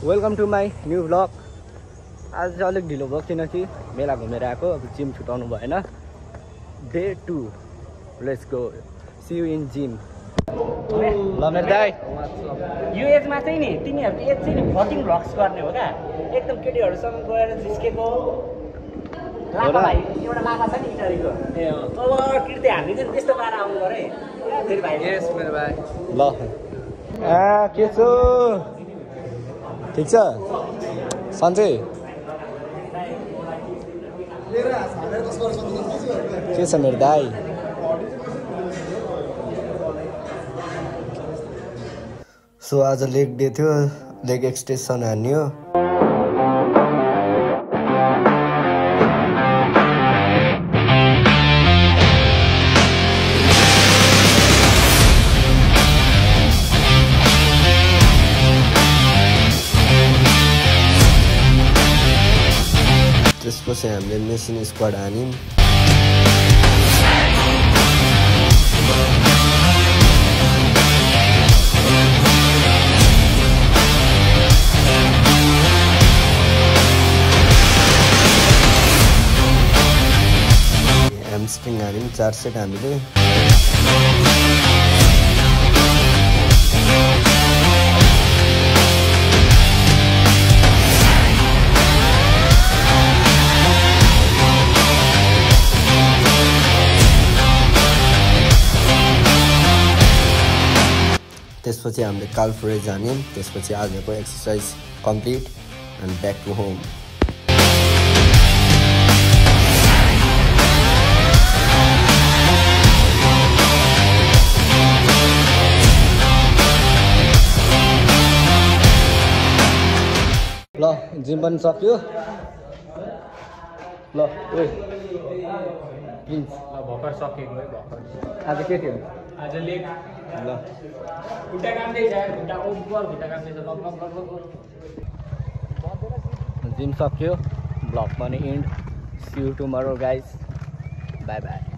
Welcome to my new vlog. आज चाहिँ अलिक ढिलो भयो किनकि मेला घुमेर आएको, अब जिम छुटाउनु भएन। Day 2 let's go, see you in gym. ल मेरो दाइ, यो एजमा चाहिँ नि तिमीहरूको एज चाहिँ नि भटिङ भ्लग्स गर्ने हो क्या, एकदम केटीहरूसँग गएर जिस्केको लामा भाइ एउटा लामा छ नि इटरीको, अब कृत्य हामी चाहिँ त्यस्तो पारा आउनु पऱ्यो है फेरि भाइ। यस मेरो भाइ। ल के छ, ठिक छ सन्चै? के छ मेरो दाइ? सो आज लेग डे थियो, लेग एक्सटेन्सन हान्यो। त्यसपछि हामीले मेसिन स्क्वाड हान्यौँ। ह्यामस्ट्रिङ हान्यौँ 4 सेट हामीले। त्यसपछि हामीले काल्फ रेज हान्यौँ। त्यसपछि आजको exercise complete and back to home. ल जिम पनि सक्यो। ल ओइ प्लिज, ल भर्खर सकेको है, भर्खर आज के थियो? आज लेग। ल खुट्टा काम्दैछ, खुट्टा ओभर खुट्टा काम्दैछ, जिम सक्यो, ब्लग पनि end. See you tomorrow guys, bye by.